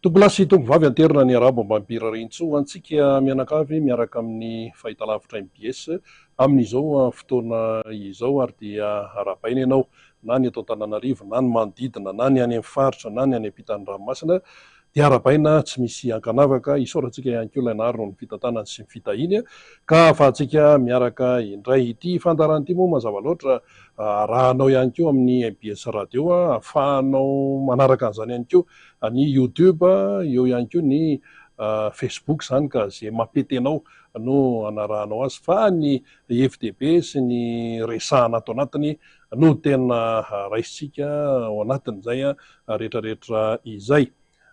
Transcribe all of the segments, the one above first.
Tombolasy tompovavy anterina ny arabo mba mimpirarintso antsika mianakavy miaraka amin'ny fahitalavitra MBS amin'izao fotoana izao ary dia arabaina ianao na ny eto Antananarivo na ny manodidina na ny any amin'ny faritra na ny any ampitan'ny ranomasina dia arabaina tsy misy ankanavaka isaorantsika ihany koa ilay naro ny fitantanany sy ny fitahiny ka afahantsika miaraka indray ity fandarana ity moa mazava loatra arahanao ihany koa amin'ny MBS radio ahafahanao manaraka an'izany ihany koa ny YouTube eo ihany koa ny Facebook zany ka zay mampetenao no anarahanao azy fa ny FDB sy ny resahana ato anatiny no tena raisitsika ao anatin'izay rehetrarehetra izay.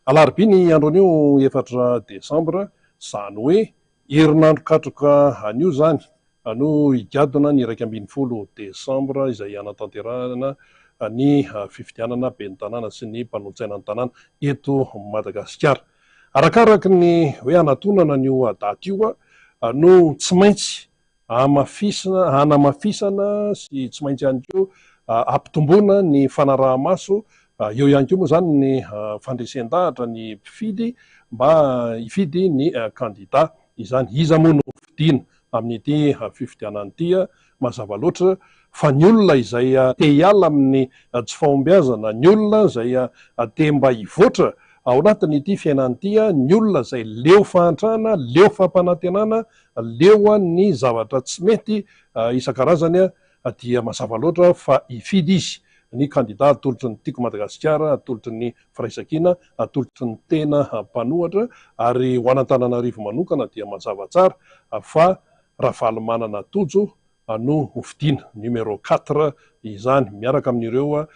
Alarobia ny andronio 4 Desambra zany hoe herinandro katroka anio zany no higadona ny 1 Desambra izay anatanterahana ny fifidianana ben'ny tanàna sy ny mpanolontsaina ny tanàna eto Madagasikara. Arakaraka ny hoe anatonana nio daty io no tsy maintsy hanamafisana sy tsy maintsy ihany koa ampitomboana ny fanaraha-maso eo ihany koa moa zany ny fandresen-dahatra ny mpifidy mba hifidy ny kandida izany iza moa no fidina amin'ity fifidianana ity mazava loatra fa ny olona izay te hiala amin'ny tsy fahombiazana, ny olona izay te mba hivoatra ao anatin'ity fiainan'ity, ny olona izay leo fahantrana, leo fampanantenana, leo ny zavatra tsy mety isan-karazany dia mazava loatra fa hifidy izy ny kandida atolotry ny tiako Madagasikara, atolotry ny firaisan-kina, atolotry ny tena mpanohatra ary ho an'Antananarivo manokana dia mazava tsara fa Ravalomanana Tojo no hofidiana numéro 4 izany miaraka amin'ireo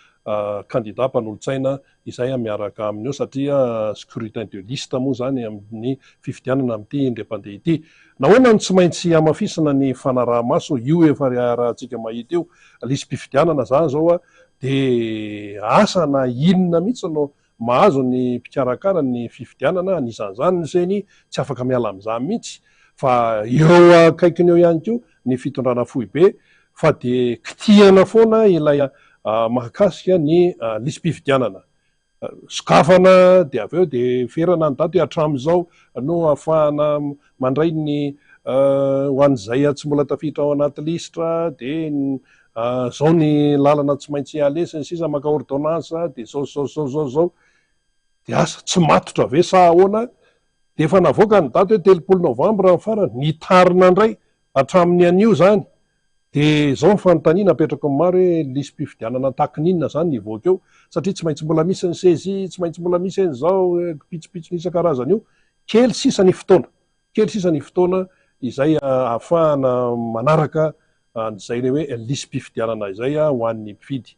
kandida mpanolontsaina izay miaraka amin'io satria scrutin de liste moa zany amin'ny fifidianana amin'ity indram-pandeha ity. Nahoana ny tsy maintsy amafisana ny fanaraha-maso io efa rahantsika mahita eo listim-pifidianana zany zao dia asa na inona mihitsy no mahazo ny mpikarakara ny fifidianana anisan'izany izany tsy afaka miala amin'izany mihitsy fa eo akaikiny eo ihany koa ny fitondrana foibe fa dia kitihana foana ilay mahakasika ny listim-pifidianana sokafana dia avy eo dia ferana ny daty hatramin'izao no ahafahana mandray ny ho an'izay tsy mbola tafiditra ao anaty listra dia zao ny lalana tsy maintsy alesiny sisa maka ordonnance dia zao dia asa tsy matotra ve sa ahoana dia efa navoaka ny daty hoe 30 Novambra farany nitarina indray hatramin'ny anio zany dia zao ny fanontaniana apetrako ny maro hoe listim-pifidianana takininona zany nivoaka eo satria tsy maintsy mbola misy ny sezy, tsy maintsy mbola misy an'izao pitsopitsony isan-karazany io kely sisa ny fotoana izay ahafahana manaraka an'izay hoe listim-pifidianana izay ho an'ny mpifidy.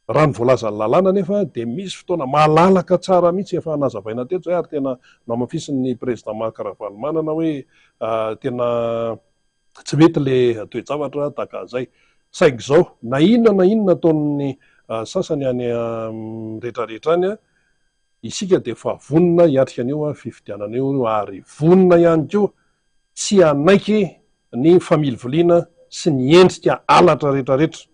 Raha ny voalazan'ny lalàna nefa dia misy fotoana malalaka tsara mihitsy efa nazavaina teto zay ary tena namafisiny président Marc Ravalomanana hoe tena tsy mety le toe-javatra tahaka an'izay. Saingy izao na inona ataon'ny sasany any rehetrarehetra any isika dia efa vonona hiatrika an'io fifidianana io ary vonona ihany koa tsy hanaiky ny familivoliana sy ny endrika halatra rehetrarehetra.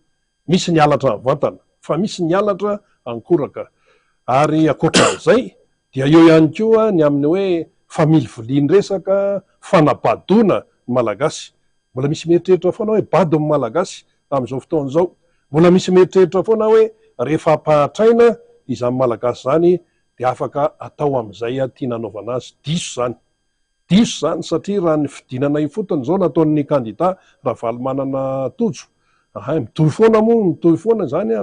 Misy ny halatra ny vantana fa misy ny halatra ankoraka ary ankoatran'izay dia eo ihany koa ny amin'ny hoe familivoliana resaka fanabadoana ny malagasy. Mbola misy mieritreritra foana hoe bado ny malagasy amin'izao fotoana izao, mbola misy mieritreritra foana hoe rehefa ampahatraina izany malagasy zany dia afaka atao amin'izay tiana anaovana azy diso zany satria raha ny fidinana io fotony zao nataon'ny kandida Ravalomanana Tojo mitohy foana zany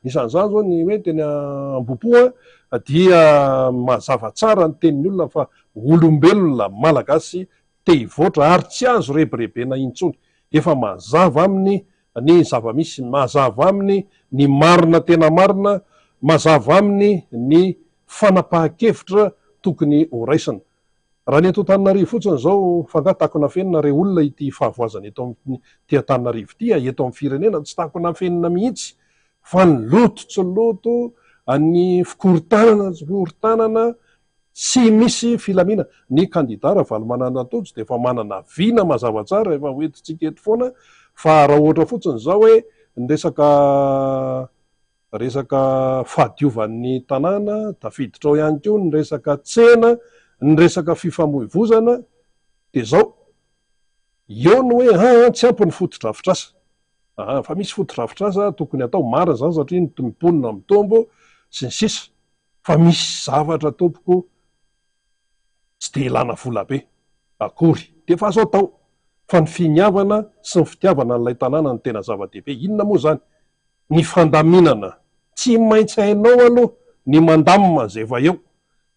nisan'izany zao ny hoe teny Ambohipo dia mazava tsara ny tenin'ny olona fa olombelona malagasy te hivoatra ary tsy azo rebirebena intsony efa mazava aminy ny zava-misy, mazava aminy ny marina tena marina, mazava aminy ny fanapahan-kevitra tokony ho raisina. Raha ny eto Antananarivo fotsiny zao fangatako nafenina re olona ity fahavoazana eto ty Antananarivo ity eto amin'ny firenena tsy tako nafenina mihitsy fa ny loto tsy loto ny fikorontanana tsy misy filamina. Ny kandida Ravalomanana Tojo dia efa manana vina mazava tsara efa hoentintsika eto foana fa raha ohatra fotsiny zao hoe ny resaka resaka fahadiovan'ny tanàna, tafiditra ao ihany koa ny resaka tsena, ny resaka fifamoivoizana, de zao eo ny hoe tsy ampy ny fotodrafitrasa. Fa misy fotodrafitrasa tokony atao mara zany satria miponina mitombo sy ny sisa, fa misy zavatra tompoko tsy de ilana vola be akory de fa azo atao, fa ny finiavana sy ny fitiavana n'ilay tanàna ny tena zava-dehibe. Inona moa zany? Ny fandaminana. Tsy maintsy hainao aloha ny mandamina zay efa eo,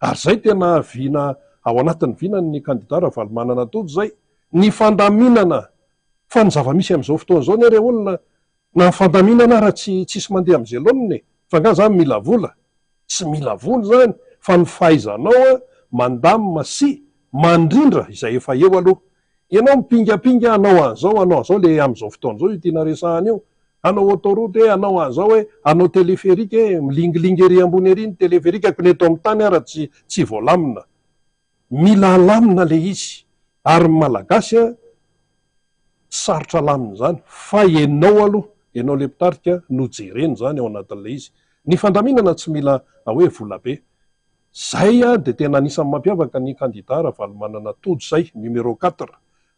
ary zay tena viana ao anatin'ny viana ny kandida Ravalomanana Tojo zay, ny fandaminana. Fa ny zava-misy amin'izao fotoana zao ny olona na ny fandaminana raha tsisy mandeha amin'izay laoniny, fa nga zany mila vola, tsy mila vola zany, fa ny fahaizanao mandamina sy mandrindra izay efa eo aloha. Ianao mipingapinga, anao an'zao le amin'izao fotoana zao io tiana resahana io, anao autoroute, anao an'zao hoe anao téléphérique, milingilingy ery ambony ery ny téléphérique, akony eto amin'ny tany ara tsy voalamina. Mila lamina le izy, ary malagasy sarotra lamina zany, fa ianao aloha, ianao le mpitarika no jereny zany ao anatin'le izy. Ny fandaminana tsy mila hoe vola be. Zay de tena anisan'ny mampiavaka ny kandida Ravalomanana Tojo zay, numéro 4,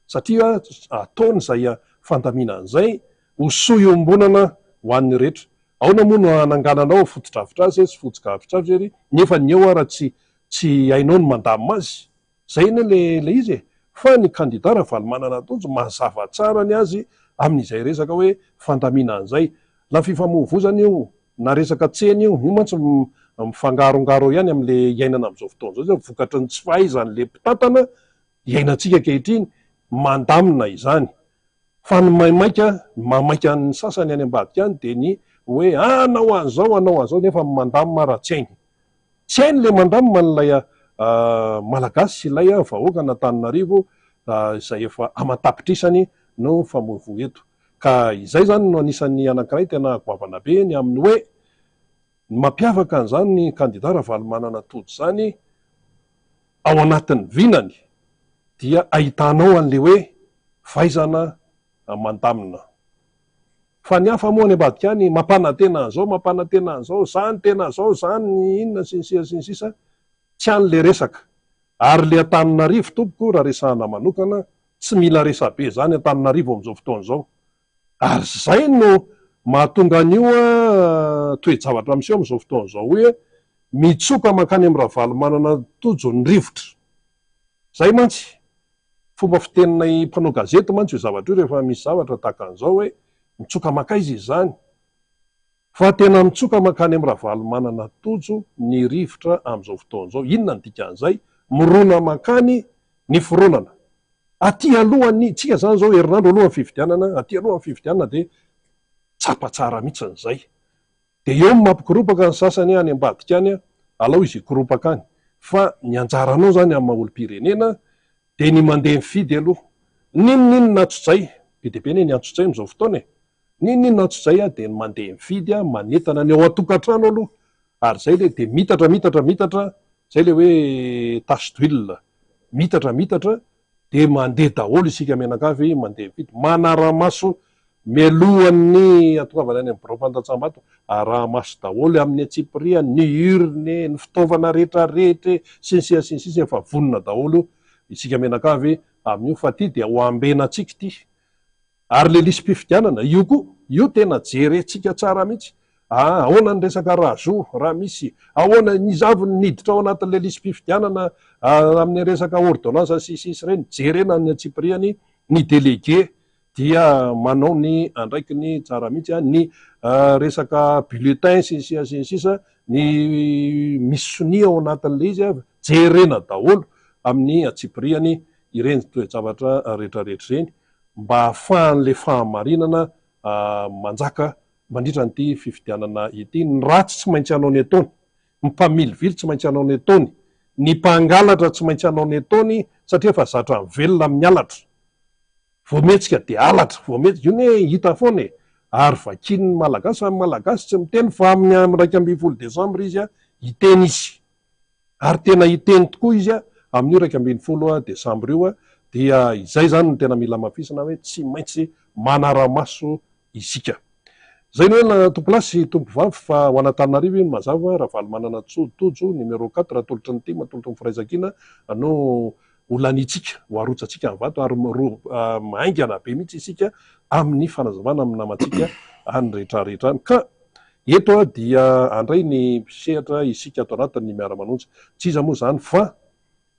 satria ataony zay fandaminan'zay ho sohiombonana ho an'ny rehetra. Aona moa no anangananao fotodrafitrasa sy fotodrafitrasa ery, nefa ny eo raha tsy hainao ny mandamina azy. Zay iny le izy fa ny kandida Ravalomanana Tojo mazava tsara ny azy amin'izay resaka hoe fandaminan'zay. La fifamoivoizana io, na resaka tsena io mantsy mifangarongaro ihany amin'le iainana amin'izao fotoana zao, vokatry ny tsy fahaizan'le mpitantana iainantsika ankehitriny, mandamina izany. Fa ny mamaika ny sasany any ambadika any de ny hoe anao an'zao nefa mandamina raha tsy hainy. Tsy hainy le mandamina n'ilay malagasy sy ilay vahoaka n'Antananarivo izay efa amatapitrisany no famoivoy eto. Ka izay zany no anisan'ny anankiray tena goavana be ny amin'ny hoe ny mampiavaka an'izany ny kandida Ravalomanana Tojo zany ao anatin'ny vinany dia ahitanao an'le hoe fahaizana mandamina. Fa ny hafa moa any ambadika any mampanantena an'zao, zany tena zao, zany inona sy ny sisa, tsy an'le resaka. Ary le Antananarivo tompoko raha resahana manokana, tsy mila resabe zany Antananarivo amin'izao fotoana zao. Ary zay no mahatonga an'io toe-javatra miseho amin'izao fotoana zao hoe mitsoka mankany amin'ny Ravalomanana Tojo ny rivotra. Zay mantsy fomba fiteninay mpanao gazety mantsy io zavatra io rehefa misy zavatra tahaka an'izao hoe mitsoka makaizy izy zany. Fa tena mitsoka mankany amin'ny Ravalomanana Tojo ny rivotra amin'izao fotoana zao. Inona ny dikan'izay? Mirona mankany ny fironana. Aty alohan'ny tsika zany zao herinandro alohan'ny fifidianana, aty alohan'ny fifidianana de tsapa tsara mihitsy n'izay. De eo ny mampikiropaka ny sasany any ambadika any, alao izy ikoropaka any. Fa ny anjaranao zany amin'ny maha-olom-pirenena de ny mandeha mifidy aloha. Ninon'inona natsotsay? Be dia be ny antsotsay amin'izao fotoana e. Ninon'inona natsotsay de ny mandeha mifidy manentana ny ao an-tokantrano aloha. Ary zay le de mitatra, zay le hoe tache d'huile, mitatra de mandeha daholo isika menakavy mandeha mifidy, manara-maso mialohan'ny atongavana any amin'ny Biraom-pandatsambato, araha-maso daholo amin'ny atsipria, ny urne, ny fitaovana rehetrarehetra sy ny sisa efa vonona daholo isika menakavy amin'io, fa ty de ho ambenantsika ty. Ary le lisam-pifidianana io koa, io tena jerentsika tsara mihitsy. Ahoana ny resaka razo raha misy, ahoana ny zavy niditra ao anatin'le lisam-pifidianana amin'ny resaka ordonnance sy ireny, jerena ny atsipriany ny délégué dia manao ny andraikiny tsara mihitsy, ny resaka bulletin sy ny sisa ny misy ao anatin'le izy jerena daholo amin'ny atsipriany ireny toe-javatra rehetrarehetra ireny, mba ahafahan'le fahamarinana manjaka mandritra n'ity fifidianana ity. Ny ratsy tsy maintsy hanao ny ataony, ny mpamilivily tsy maintsy hanao ny ataony, ny mpangalatra tsy maintsy hanao ny ataony, satria fa zatra velona amin'ny alatra. Voametsika de alatra, voametsika io ne hita foana e. Ary vakin'ny malagasy, amin'ny malagasy tsy miteny fa amin'ny 1 Desambra izy hiteny izy. Ary tena hiteny tokoa izy amin'ny 1 Desambra io dia izay zany no tena mila mafisina hoe tsy maintsy manara-maso isika. zay ny hoe tompolasy tompo vavy fa ho an'Antananarivo iny mazava raha valy manana tojo numéro 4 raha tolotry ny tima tolotry ny firaisan-kina no olanitsika ho arotsatsika ny vato ary maingana be mihitsy isika amin'ny fanazavana amin'ny namatsika any rehetrarehetrany ka eto dia andray ny sehatra isika ato anatin'ny miara-manonjy tsy iza moa zany fa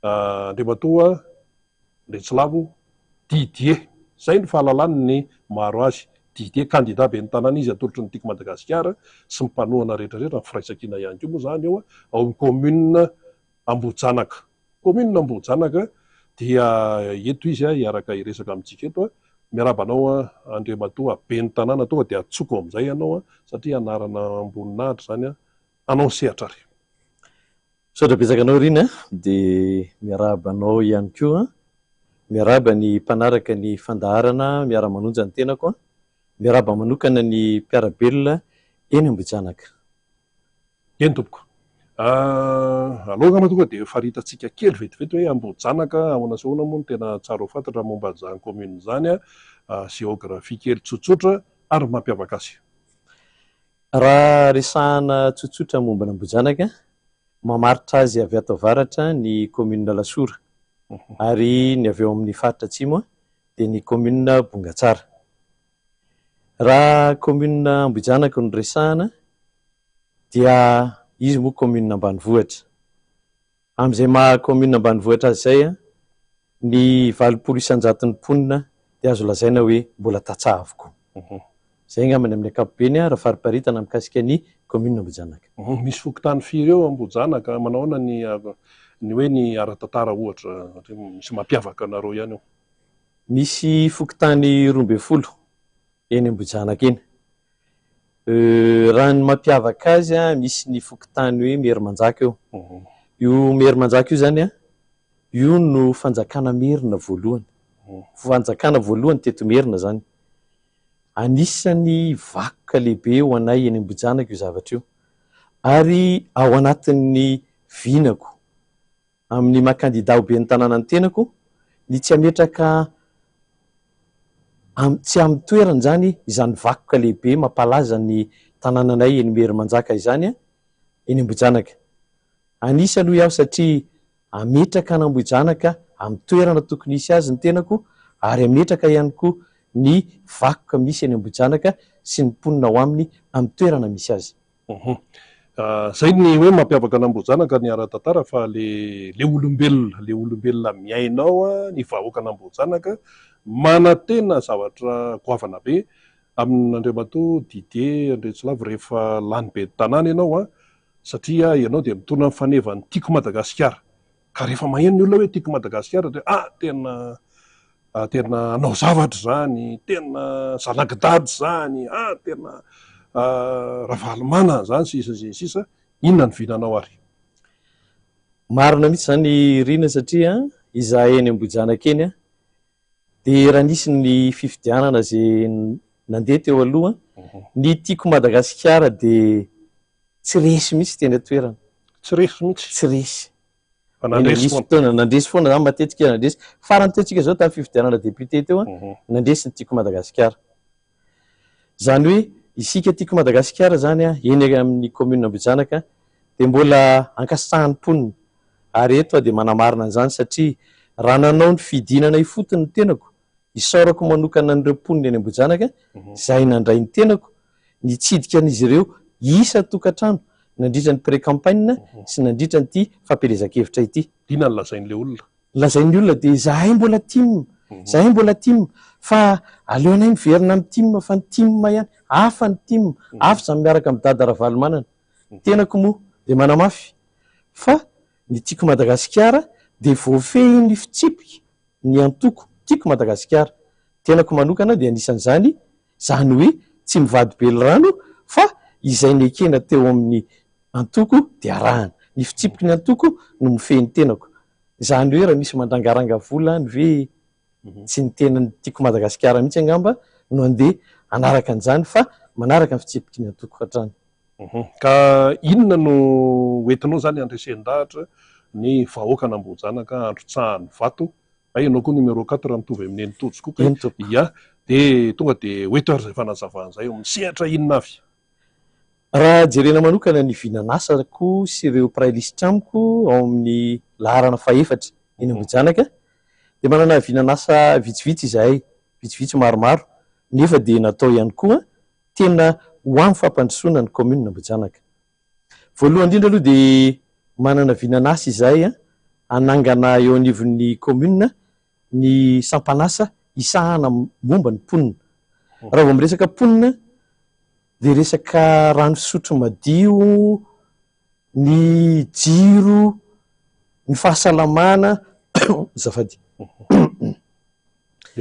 Andriamatoa Ndretsilavo Didier zay ny fahalalany ny maro azy Didier candidat be ny tanàna izy atolotry ny tiako Madagasikara sy mipanohana rehetrarehetra ny firaisan-kina ihany koa moa zany eo ao amin'ny commune Ambohijanaka. Commune Ambohijanaka dia eto izy hiaraka iresaka amintsika eto miarabanao Andriamatoa be ny tanàna tonga dia atsoko amin'izay ianao satria anarana amboninahitra zany anao sehatra ary. Saotra betsaka anao rina dia miarabanao ihany koa miaraba ny mpanaraka ny fandaharana miara-manonja ny tenako miaraba manokana ny mpiarabelona eny Ambohijanaka. Eny tompoko. Aloha tonga dia faritatsika kely vetivety hoe Ambohijanaka ao anasahoana moa no tena tsara ho fantatra momba an'izany commune zany géographie kely tsotsotra ary mampiavaka azy. Raha resahana tsotsotra momba n'Ambohijanaka mamaritra azy avy ato avaratra ny commune Lasora ary ny avy eo amin'ny faritra atsimo dia ny commune Bongatsara. Raha commune Ambohijanaka no resahana dia izy moa commune ambanivohitra. Amin'izay maha commune ambanivohitra azy izay ny 800 mponina dia azo lazaina hoe mbola tatsaha avokoa. Zay ngamany amin'ny ankapobeny raha fariparitana mikasika ny commune Ambohijanaka. Misy fokontany firy eo Ambohijanaka manaona ny hoe ny ara-tantara ohatra misy mampiavaka anareo ihany eo. Misy fokontany 12 eny Ambohijanaka eny. Raha ny mampiavaka azy misy ny fokontany hoe Merimanjaka eo. Io Merimanjaka io zany io no fanjakana Merina voalohany. Fanjakana voalohany teto Merina zany. Anisan'ny vakoka lehibe ho anay eny Ambohijanaka io zavatra io. Ary ao anatin'ny vinako amin'ny maha-kandida ho be ny tanàna ny tenako ny tsy ametraka tsy amin'ny toerana zany izany vakoka lehibe mampalaza ny tanànanay eny Merimanjaka izany eny Ambohijanaka. Anisany aho satria ametraka ny Ambohijanaka amin'ny toerana tokony isy azy ny tenako ary ametraka ihany koa ny vakoka misy eny Ambohijanaka sy ny mponina ao aminy amin'ny toerana misy azy. Zay ny hoe mampiavaka an'Ambohijanaka ny ara-tantara fa le olombelona miainao ny vahoaka an'Ambohijanaka manantena zavatra goavana be amin'Andriamatoa Didier Ndretsilavo rehefa lany be tanàna ianao satria ianao dia mitondra ny fanevany tiako Madagasikara ka rehefa maheno ny olona hoe tiako Madagasikara dia tena anao zavatra zany, tena zanakidady zany, tena ravalomana zany sisa inona ny vinanao ary. Marina mihitsy zany rina satria izahay eny Ambohijanaka eny dia raha nisy ny fifidianana izay nandeha teo aloha ny tiako Madagasikara dia tsy resy mihitsy teny toerana. Tsy resy mihitsy. Tsy resy. Nandresy foana zany matetika nandresy farany teotsika zao tamin'ny fifidianana député teo nandresy ny tiako Madagasikara. Zany hoe isika tiako Madagasikara zany eny amin'ny commune Ambohijanaka dia mbola ankasahan'ny mponina ary eto dia manamarina an'izany satria raha nanao ny fidinana ifotony ny tenako isaorako manokana an'ireo mponina eny Ambohijanaka izay nandray ny tenako nitsidika an'izy ireo isa tokantrano nandritra ny pré-campagne sy nandritra nyty fampielezan-kevitra ity. Inona ny lazain'ilay olona? Lazain'ny olona dia zahay mbola tim fa aleonay miverina amin'ny tim fa ny tim ihany hafa ny tim hafa zany miaraka amin'ny dada Ravalomanana. Tenako moa dia manamafy fa ny tiako Madagasikara dia voafehiny fitsipika ny antoko tiako Madagasikara. Tenako manokana dia anisan'izany zany hoe tsy mivady belorano fa izay nekena teo amin'ny antoko dia arahana. Ny fitsipiky ny antoko no mifehy ny tenako. Zany hoe raha misy mandrangaranga vola ny ve tsy ny tenany tiako Madagasikara mihitsy angamba no andeha anaraka an'izany fa manaraka ny fitsipiky ny antoko hatrany. Ka inona no entinao zany andresen-dahatra ny vahoaka an'Ambohijanaka andro tsahan'ny vato ianao koa numéro 4 raha mitovy amin'ny eny Tojo koa ya de tonga de 8 heures zay fanazavana zay misehatra inona avy raha jerena manokana ny vinanasako sy ireo prailista amiko ao amin'ny laharana faefatra eny ambojanaka de manana vinanasa vitsivitsy izahay vitsivitsy maromaro nefa de natao ihany koa tena ho amin'ny fampandrosoana ny commune Ambojanaka. Voalohany indrindra aloha de manana vinanasa izahay anangana eo anivon'ny commune ny sampanasa isahana momba ny ponina. Raha vao miresaka ponina de resaka rano fisotro madio, ny jiro, ny fahasalamana zafady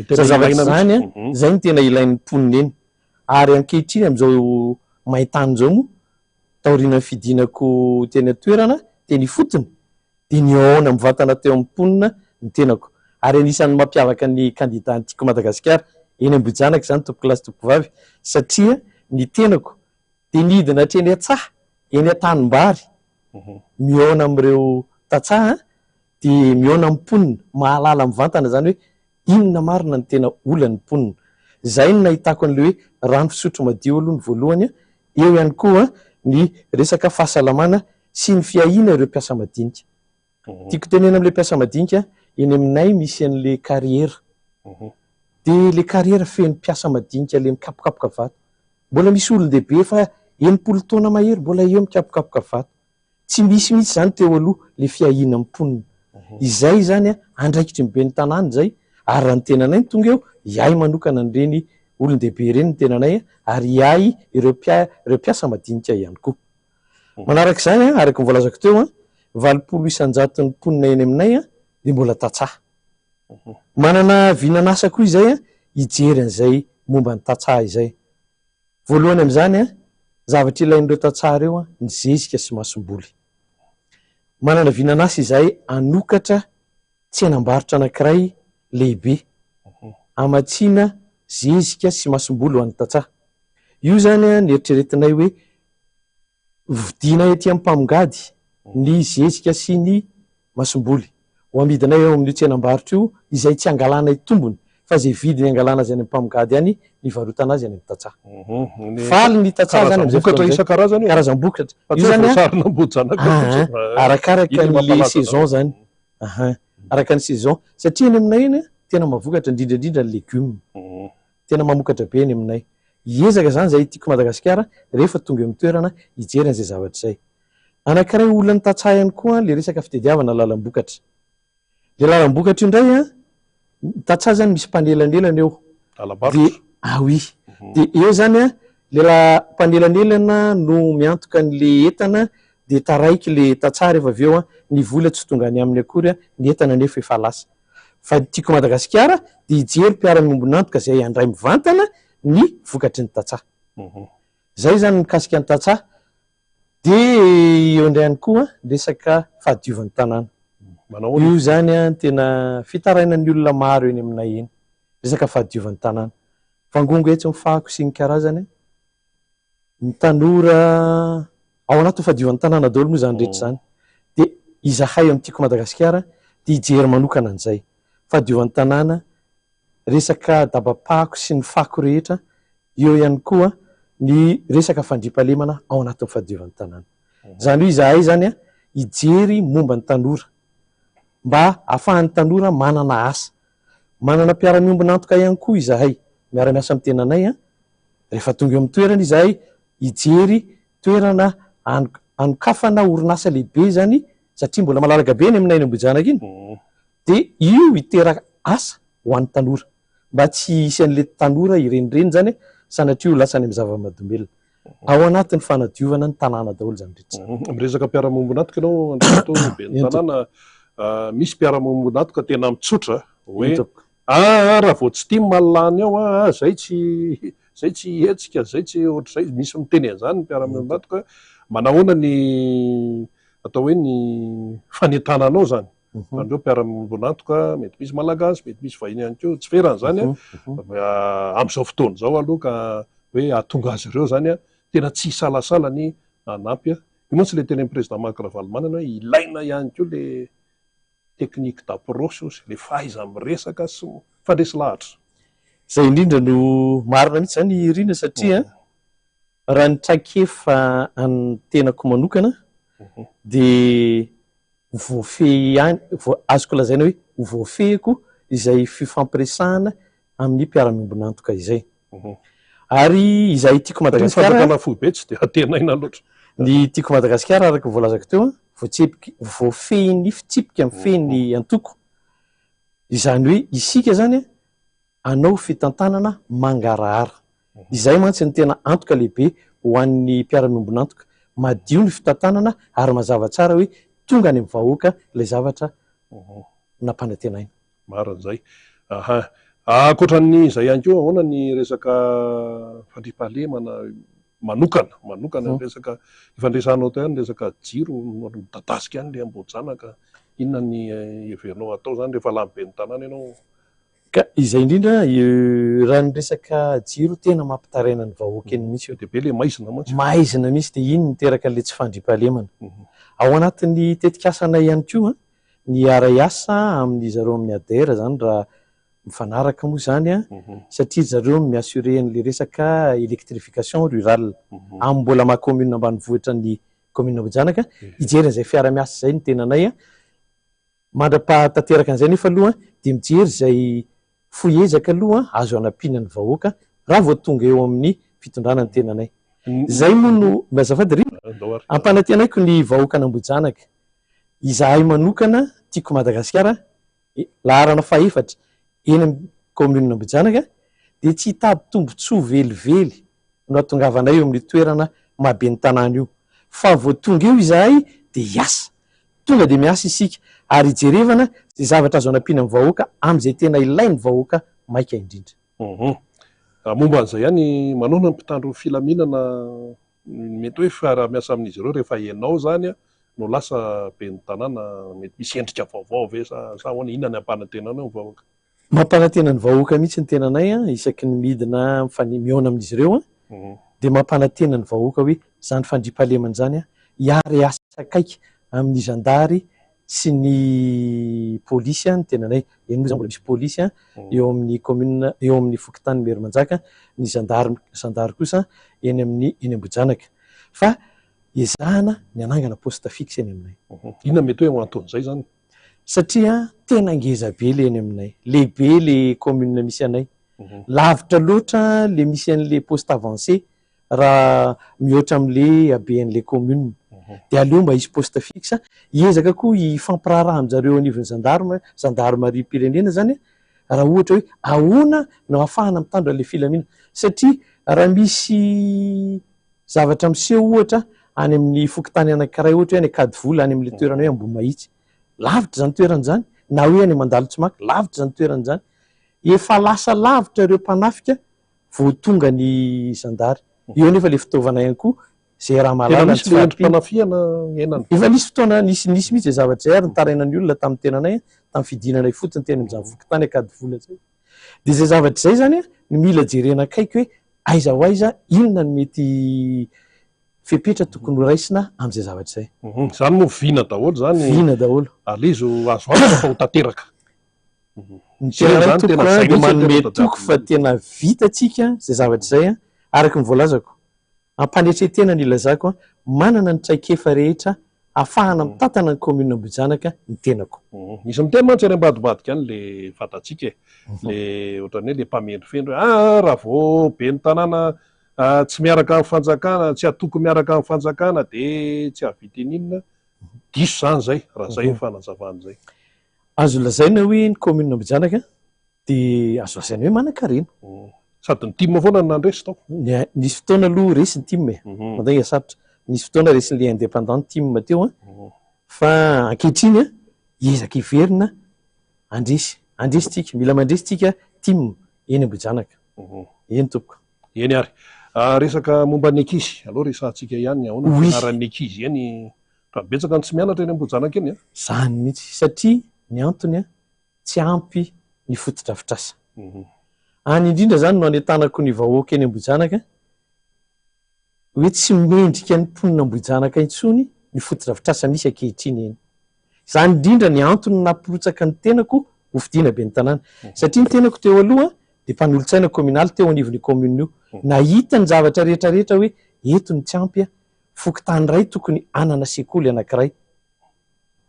zazavaty zany zay ny tena ilain'ny ponina eny ary ankehitriny am'izao maintany zao moa taoriana fidinako tena toerana de ny fotony de ny aona mivantana teo amin'ny ponina ny tenako ary anisan'ny mampiavaka ny candidat antiako Madagasikara eny Ambojanaka zany tompo-kilasy tompovavy satria ny tenako de nidina hatreny Atsaha eny Antanimbary miaona am'ireo Tatsaha de miaona amin'ny ponina mahalala mivantana zany hoe inona marina ny tena olan'ny ponina. Zay ny nahitako an'le hoe rano fisotro madio aloha ny voalohany eo ihany koa ny resaka fahasalamana sy ny fiahina ireo mpiasa madinika. Tiako tenena am'le mpiasa madinika eny aminay misy an'le carrière de le carrière feno mpiasa madinika le mikapokapoka vato mbola misy olon-dehibe fa 80 taona mahery mbola eo mikapokapoka vato tsy misy mihitsy zany teo aloha le fiahina amin'ny ponina. Izay zany andraikitry ny be ny tanàna zay ary raha ny tenanay tonga eo iay manokana an'ireny olon-dehibe ireny ny tenanay ary iay ireo mpiasa madinika ihany koa. Manarak'izany araky ny voalazako teo 800 ny ponina eny aminay de mbola Tatsaha. Manana vinanasa koa izay hijery an'izay momba ny Tatsaha izay. Voalohany am'izany zavatra ilain'ireo Tatsaha reo ny zezika sy masomboly. Manana vinanasa izahay anokatra tsenam-barotra anankiray lehibe amatsiana zezika sy masomboly ho an'ny Tatsaha. Io zany ny eritreretinay hoe vidinay aty amin'ny mpamongady ny zezika sy ny masomboly ho amidinay eo amin'ny tsenam-barotra io izay tsy angalanay tombony fa zay vidiny angalana azy any amin'ny mpamongady any ny varotana azy any amin'ny Tatsaha. Faly ny Tatsaha zany bokatra isan-karazany karazam-bokatra. Io zany arakaraka ny saison zany. Araka ny saison satria eny aminay eny tena mavokatra indrindrandrindra ny legioma. Tena mamokatra be eny aminay. Hiezaka zany zay tiako Madagasikara rehefa tonga amin'ny toerana hijery an'izay zavatra izay. Anankiray olana Tatsaha ihany koa le resaka fitediavana lalam-bokatra. Le lalam-bokatra io indray Tatsaha zany misy mpanelanelana eo. De oui. De eo zany le mpanelanelana no miantoka an'le entana de taraiky le Tatsaha rehefa avy eo ny vola tsy tonga any amin'ny akory ny entana nefa efa lasa. Fa tiako Madagasikara de hijery mpiara-miombonantoka zay andray mivantana ny vokatry ny Tatsaha. Zay zany mikasika ny Tatsaha de eo indray ihany koa resaka fahadiovan'ny tanàna. Io zany tena fitarainan'ny olona maro eny aminay eny resaka fahadiovan'ny tanàna. Vangongo etsy mifahako sy ny karazany ny tanora ao anaty fahadiovan'ny tanàna daholo moa zany rehetra zany de izahay amin'tiako Madagasikara de hijery manokana an'izay fahadiovan'ny tanàna resaka dabapako sy ny fako rehetra eo ihany koa ny resaka fandriampahalemana ao anatin'ny fahadiovan'ny tanàna. Zany hoe izahay zany hijery momba ny tanora mba ahafahan'ny tanora manana asa manana mpiara-miombonantoka ihany koa izahay miara-miasa amin'ny tenanay rehefa tonga eo amin'ny toerana izahay hijery toerana anokafana orinasa lehibe zany satria mbola malalaga be ny aminay ny Ambojanaka iny de io hiteraka asa ho an'ny tanora mba tsy hisy an'le tanora irenireny zany sanatria ho lasany amin'ny zava-mahadomelona ao anatin'ny fanadiovana ny tanàna daholo zany rehetra. Miresaka mpiara-miombonantoka ianao andro be ny tanàna misy mpiara-miombonantoka tena mitsotra hoe raha vao tsy tia malany ao zay tsy hetsika zay tsy ohatr'izay misy miteny an'izany ny mpiara-miombonantoka manahoana ny atao hoe ny fanentananao zany. Andreo mpiara-miombonantoka mety misy malagasy mety misy vahiny ihany koa tsy ferany zany am'izao fotoana zao aloha ka hoe ahatonga azy ireo zany tena tsy hisalasala ny anampy io moa tsy le teny président Marc Ravalomanana hoe ilaina ihany koa le teknika d'approche sy le fahaiza miresaka sy fandresy lahatra. zay indrindra no marina mihitsy zany rina satria raha ny traikefa any tenako manokana de voafe any azoko lazaina hoe voafehiko izay fifampiresahana amin'ny mpiara-miombonantoka izay ary izay tiako Madagasikara fobe tsy de atenaina loatra ny tiako Madagasikara araka voalazako teo voafehiny fitsipika amin'ny fehiny antoko izany hoe isika zany anao fitantanana mangarahara izay mantsy ny tena antoka lehibe ho an'ny mpiara-miombonantoka madio ny fitantanana ary mazava tsara hoe tonga any amin'ny vahoaka ilay zavatra nampanantenaina maran'izay akoatran'ny izay ihany koa ahoana ny resaka fandriampahalemana manokana resaka ifandraisanao teo ny resaka jiro midadasika any le ambojanaka inona ny heverinao atao zany rehefa lambe ny tanàna ianao ka izay indrindra raha ny resaka jiro tena mampitaraina ny vahoaka eny mihitsy dehibe le maizina mantsy maizina mihitsy de iny niteraka le tsy fandriampahalemana ao anatin'ny tetikasanay ihany koa ny aray asa amin'ny zareo amin'ny adera zany raha mifanaraka moa zany satria zareo miassure an'le resaka électrification rurale amin'ny mbola maha commune ambanivohitra ny commune Bojanaka ijery zay fiara-miasa zay ny tenanay mandra-pahatanteraka an'izay nefa aloha de mijery zay foezaka aloha azo anampina ny vahoaka raha vao tonga eo amin'ny fitondrana ny tenanay zay moa no mazafady ry ampanantenaiko ny vahoaka an'Ambojanaka izahay manokana tiako Madagasikara laharana faefatra eny amin'ny commune Ambojanaka de tsy hitady tombotsoa velively no atongavanay eo amin'ny toerana mahabe ny tanàna io fa vao tonga eo izahay de hiasa tonga de miasa isika ary ijerevana zay zavatra azo anampina amin'ny vahoaka amin'izay tena ilainy vahoaka maika indrindra momba an'izay ihany manona ny mpitandro filaminana mety hoe fiara-miasa amin'izy ireo rehefa ianao zany no lasa be ny tanàna mety misy endrika vaovao ve sa hoana inona ny ampanantenanao ny vahoaka mampanantena ny vahoaka mihitsy ny tenanay isaky ny midina miona amin'izy ireo de mampanantena ny vahoaka hoe zany fandriampahalemana zany hiary asa akaiky amin'ny zandary sy ny polisy ny tenanay eny moa zany mbola misy polisy eo amin'ny commune eo amin'ny fokotany Meromanjaka ny zandary kosa eny Ambojanaka fa ezahana ny anangana poste fixe eny aminay inona mety hoe anton'izay zany satria tena ngeza be le eny aminay lehibe le commune misy anay lavitra loatra le misy an'le poste avancé raha mihoatra am'le haben'le commune de aleo mba hisy poste fixe hiezaka koa hifampiraharaha amin'jareo anivon'ny gendarmerie pirenena zany raha ohatra hoe ahoana no ahafahana mitandro an'le filaminana satria raha misy zavatra miseho ohatra any amin'ny fokotany anankiray ohatra hoe any akady vola any amin'le toerana hoe Ambomahitsy lavitra zany toerana zany na hoe any Mandalo-Tsimaka lavitra zany toerana zany efa lasa lavitra ireo mpanafika vao tonga ny zandary eo nefa le fitaovana ihany koa zay raha malala efa nisy fotoana nisy mihitsy zavatra zay ary nitarainany olona tamin'ny tenanay tamin'ny fidinanay fotsiny teny amin'izany fokotany akady vola zay de zay zavatra zay zany ny mila jerena akaiky hoe aiza ho aiza inona ny mety fepetra tokony ho raisina amin'izay zavatra zay zany moa vina daholo zany vina daholo alizo azo azo fa ho tanteraka ny tenanay tokony de manome toko fa tena vitatsika zay zavatra zay araka ny voalazako ampanetretena ny ilazako manana ny traikefa rehetra afahana mitantana ny commune Ambojanaka ny tenako misy miteny mantsy ary ambadibadika any le fatatsika le ohatrany hoe le mpamendrifendro raha vao be ny tanàna tsy miaraka amin'ny fanjakana tsy atoko miaraka amin'ny fanjakana de tsy havita inona diso zany zay raha zay fanazavana zay azo lazaina hoe ny commune Ambojanaka de azo lazaina hoe manan-karena sady ny tim foana nandresy tao nisy fotoana aloha resy ny tim mandanga sarotra nisy fotoana resin'le indépendant tim teo fa ankehitriny hiezaka hiverina andresy tsika mila mandresy tsika tim eny Ambojanaka eny tompoko eny ary resaka momba ny ankizy aloha resantsika ihany ahoana fianaran'ny ankizy eny raha betsaka ny tsy mianatra eny Ambojanaka eny zany mihitsy satria ny antony tsy ampy ny fotodrafitrasa any indrindra zany no anetanako ny vahoaka eny Ambojanaka hoe tsy mendrika ny mponina Ambojanaka intsony ny fotodrafitrasa misy ankehitriny eny zany indrindra ny antony napirotsaka ny tenako ho fidina be ny tanàna satria ny tenako teo aloha dia mpanolontsaina communal teo anivon'ny commune io nahita ny zavatra rehetrarehetra hoe eto ny tsy ampy a fokontany ray tokony anana sekoly anankiray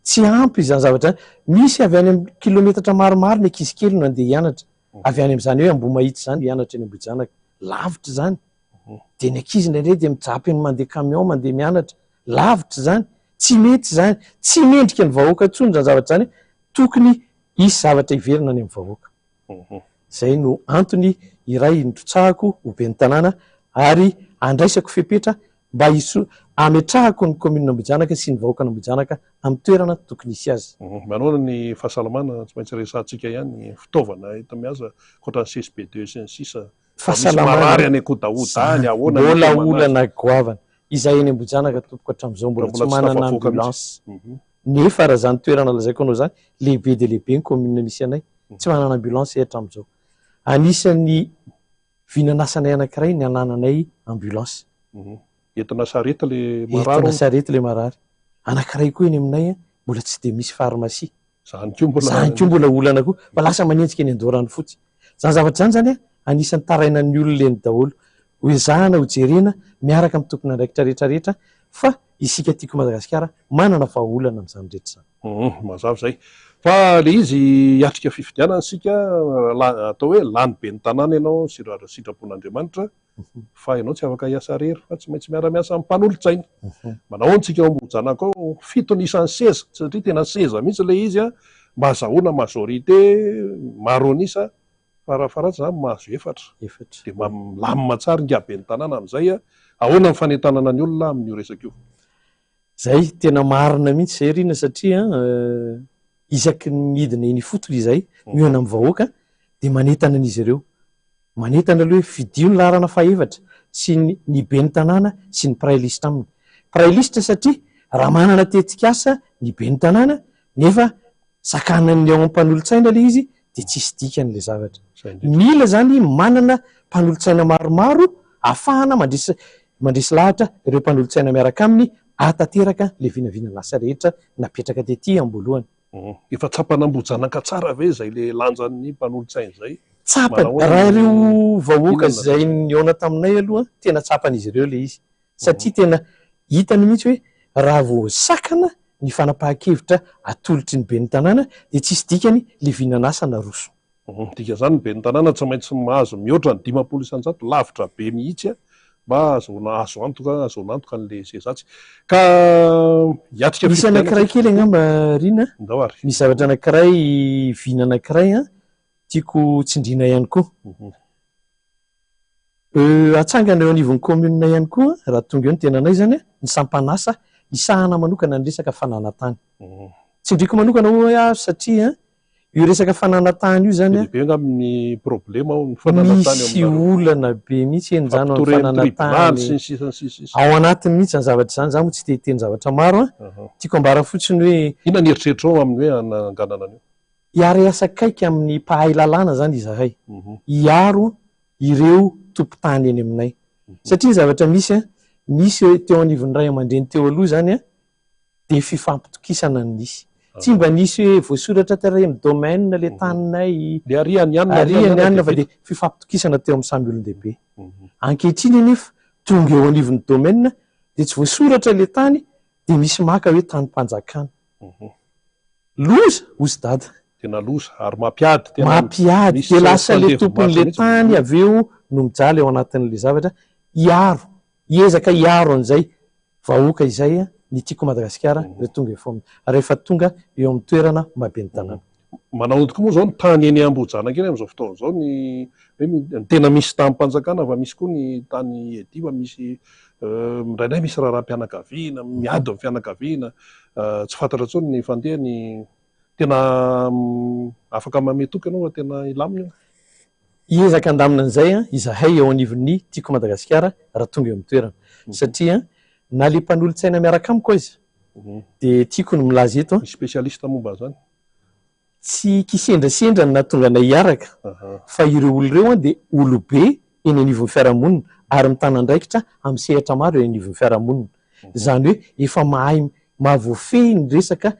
tsy ampy izany zavatra misy avy any amin'ny kilometatra maromaro ny ankizy kely no andeha hianatra avy any amin'izany hoe Ambohimahitsy zany hianatra eny Ambohijanaka lavitra zany dia ny ankizy indraindray dia mijapy ny mandeha camion mandeha mianatra lavitra zany tsy mety zany tsy mendrika ny vahoaka ntsony zany zavatra zany tokony isy zavatra iverina any amin'ny vahoaka zay no antony iray nitrotsahako ho ben'ny tanàna ary andraisako fepetra mba ametrahako ny commune Ambohijanaka sy ny vahoaka Ambohijanaka amin'ny toerana tokony isy azy. Manao ny fahasalamana tsy maintsy resantsika ihany fitaovana hita miasa koatra ny CSB2 sy ny sisa fahasalamana any kodaodany ahoana mbola olana goavana izay eny Ambohijanaka tompoko hatramin'izao mbola tsy manana ambulance nefa raha zany toerana lazaiko anao zany lehibe dia lehibe ny commune misy anay tsy manana ambulance hatramin'izao anisan'ny vinanasanay anankiray ny anananay ambulance entina sarety le marary entina sarety le marary anankiray koa eny aminay mbola tsy dia misy pharmacie zany ko mbola olana koa fa lasa manenjika eny Andorany fotsy zany zavatra zany zany anisan'ny tarainan'ny olona eny daholo hoezahana ho jerena miaraka amin'ny tompona andraikitra rehetrarehetra fa isika tiako Madagasikara manana vahaolana amin'izany rehetra zany mazava zay fa le izy hiatrika fifidianana sika atao hoe lany be ny tanàna ianao sitrapon'Andriamanitra fa ianao tsy afaka hiasa rery fa tsy maintsy miara-miasa amin'ny mpanolontsaina manao antsika Ambohijanaka ao 7 isan'ny seza satria tena seza mihitsy le izy a mba azahoana majorité maronisa farafaratsy zany mahazo 4 dia lamina tsara ingabe ny tanàna amin'izay a ahoana ny fanentanana ny olona amin'io resaka io zay tena marina mihitsy zay rina satria isaky ny hidina eny fotony izay mihona amin'ny vahoaka dia manentana an'izy ireo manentana aloha hoe fidio ny laharana fahaefatra sy ny be ny tanàna sy ny prailista aminy prailista satria raha manana tetikasa ny be ny tanàna nefa sakanany ao am-panolontsaina le izy dia tsisy dikan'le zavatra mila zany manana mpanolontsaina maromaro ahafahana mandresy lahatra ireo mpanolontsaina miaraka aminy atateraka le vinavina lasa rehetra napetraka tety amboalohany efa tsapan'Ambohijanaka tsara ve zay le lanjan'ny mpanolontsaina zay tsapa raha ireo vahoaka zay niona taminay aloha tena tsapan'izy ireo le izy satria tena hitany mihitsy hoe raha vo sakana ny fanapahan-kevitra atolotry ny be ny tanàna dia tsisy dikany le vinanasa na roso dika zany ny be ny tanàna tsy maintsy mahazo mihoatra ny 500 isan-jato lavitra be mihitsy a mba azo antoka n'le sezatsy ka hiatrika misy anankiray kely angamba rina misy zavatra anankiray vina anankiray a tiako tsindrina ihany koa atsangana eo anivon'ny commune ihany koa raha tonga eo ny tenanay zany ny sampanasa isahana manokana ny resaka fananatany tsindriko manokana hoe satria io resaka fananatany io zany amin'ny problema misy olana be mihitsy eny zany amin'ny fananatany ao anatiny mihitsy ny zavatra zany za mo tsy teteny zavatra maro a tiako ambara fotsiny hoe ina ny eritreritrao amin'ny hoe ananganana an'io hiary asakaiky amin'ny mpahay lalàna zany izahay hiaro ireo tompo-tany eny aminay satria zavatra misy teo anivon'ny ray aman-dreny teo aloha zany a dia fifampitokisana nisy tsy mba nisy hoe voasoratra taray amin'ny domaine le taninay ariany ihany fa dia fifampitokisana teo amin'ny samby olon-dehibe ankehitriny nefa tonga eo anivon'ny domaine dia tsy voasoratra le tany dia misy maka hoe tany-mpanjakana loza ozy dada tena loza ary mampiady dia lasa le tompon'le tany avy eo no mijaly eo anatin'le zavatra hiezaka hiaro an'izay vahoaka izay a ny tiako Madagasikara rehefa tonga eo amin'ny toerana mabe ny tanàna manao tokoa moa zao ny tany eny Ambohijanaka eny amin'izao fotoana zao ny tena misy tany-mpanjakana fa misy koa ny tany ediva misy indraindray misy raharam-pianakaviana miady amin'ny fianakaviana tsy fantatra tsony ny fandehany tena afaka mametoka ianao fa tena ilamina hiezaka andamina an'izay a izahay eo anivon'ny tiako Madagasikara raha tonga eo amin'ny toerana satria na le mpanolontsaina miaraka amiko izy dia tiako no milaza eto spesialista momba zany tsy kisendrasendra na tonga na hiaraka fa ireo olo ireo a dia olobe eny anivon'ny fiarahamonina ary mitanandraikitra amin'ny sehatra maro eny anivon'ny fiarahamonina zany hoe efa mahay mahavoafehy ny resaka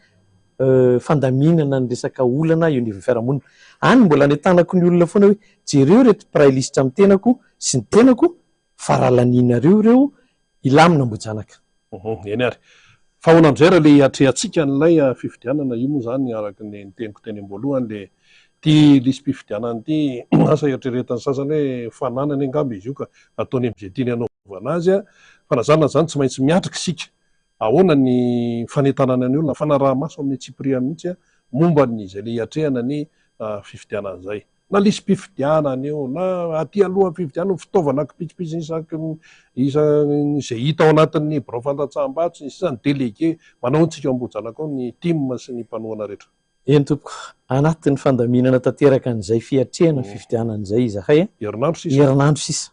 fandaminana ny resaka olana eo ny fiarahamonina. Any mbola netanako ny olona foana hoe jereo reto prailista amin'ny tenako sy ny tenako fa rahalanianareo reo ilamina mbojanaka. Eny ary fa ahoana amin'izay raha le atrehantsika n'ilay fifidianana io moa zany araka ny teniko teny am-boalohany le ty lisy mpifidianana ty asa eritreretany sasany hoe fananany angamba izy io ka ataony amin'izay tiany anaovana azy fa nazany tsy maintsy miatrika isika ahoana ny fanetanana ny olona fanaraha-maso amin'ny tsipria mihitsy momba ny izay le atrehana ny fifidianana izay na lisy mpifidianana eo na aty alohan'ny fifidianana fitaovana kipitsipitsy izay hita ao anatin'ny birao fantatsaham-batsy sisany délégué manao antsika ambojanaka ao ny team sy ny mpanohana rehetra. Eny tompoko anatin'ny fandaminana tanteraka an'izay fiatrehana fifidianan'izay izahay herinandro sisa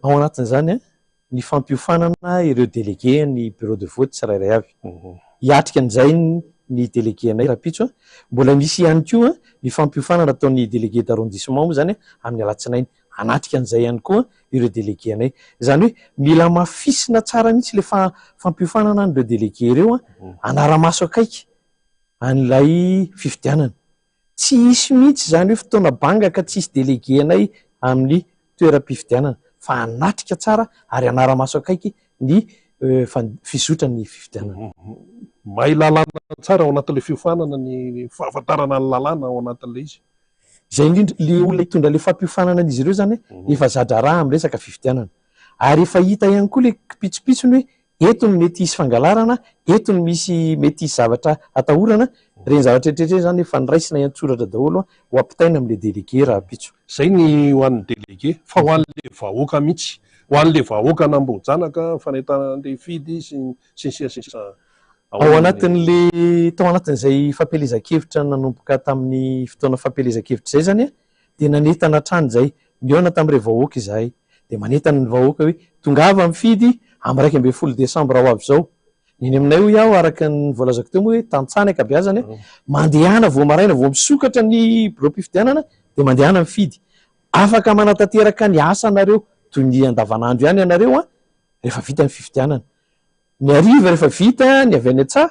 ao anatin'izany ny fampiofanana ireo délégué ny bureau de vote tsirairay avy hiatrika an'izay ny délégué anay rapitso mbola misy ihany koa ny fampiofanana ataon'ny délégué d'arrondissement moa zany amin'ny alatsinainy anatrika an'izay ihany koa ireo délégué anay zany hoe mila mafisina tsara mihitsy le fampiofanana an'ireo délégué ireo anara-maso akaiky an'ilay fifidianana tsy hisy mihitsy zany hoe fotoana bangaka tsisy délégué anay amin'ny toeram-pifidianana fa anatrika tsara ary anara-maso akaiky ny fizotrany fifidianana. Mahay lalàna tsara ao anatin'le fiofanana ny fahafantarana ny lalàna ao anatin'le izy. Zay indrindra le olona hitondra le fampihofanana an'izy ireo zany efa zadra raha amin'ny resaka fifidianana ary efa hita ihany koa le kipitsopitsony hoe eto ny mety hisy fangalarana eto ny mety hisy zavatra atahorana reny zavatra eritreretra zany efa niraisina iantsoratra daholo ho ampitaina amin'le délégué raha pitso. Zay ny ho an'ny délégué fa ho an'le vahoaka mihitsy ho an'le vahoaka nambojanaka fanetana an'le fidy sy ao anatin'le tao anatin'izay fampelezan-kevitra nanomboka tamin'ny fotoana fampelezan-kevitra zay zany dia nanetana trany zay miona tamin'ireo vahoaka izahay dia manetana ny vahoaka hoe tongava mifidy amin'ny 1 Desambra ho avy zao iny aminay ho iaho araka ny voalazako teo moa hoe tantsany akabiazany mandehana vao maraina vao misokatra ny bureau mpifidianana dia mandehana mifidy afaka manatanteraka ny asanareo toy ny andavanandro ihany ianareo rehefa vita ny fifidianana. Ny ariva rehefa vita ny avy any an-tsaha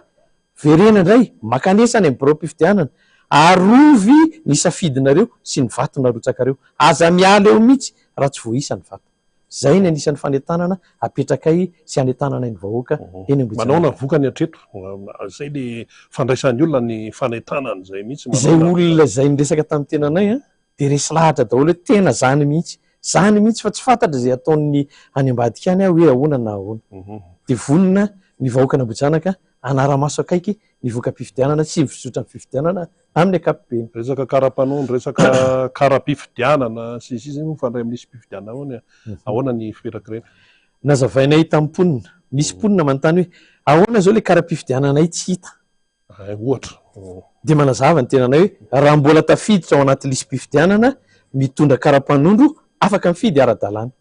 verena indray makanesany amin'ny bureau mpifidianana arovy ny safidinareo sy ny vato narotsakareo aza miala eo mihitsy raha tsy voaisa ny vato. Zay ny anisan'ny fanetanana apetrakay sy anetanana ny vahoaka eny Ambohijatovo. Manao na vokany hatreto zay le fandraisan'ny olona ny fanetanana zay mihitsy. Zay olona zay niresaka tamin'ny tenanay dia resy lahatra daholo hoe tena zany mihitsy fa tsy fantatra zay ataon'ny any ambadika any hoe ahoana na ahoana. Dia vonona ny vahoaka nambojanaka anara-maso akaiky ny voka-pifidianana sy ny fizotra ny fifidianana amin'ny ankapobeny. Resaka karapanondro, resaka kara-pifidianana sy mifandray amin'nisy mpifidianana ahoana ahoana ny firakirena. Nazavainay tamin'ny mponina misy mponina manontany hoe ahoana zao le kara-pifidiananay tsy hita. Ohatra. Dia manazava ny tenanay hoe raha mbola tafiditra ao anaty lisy mpifidianana mitondra kara-panondro afaka mifidy ara-dalàna.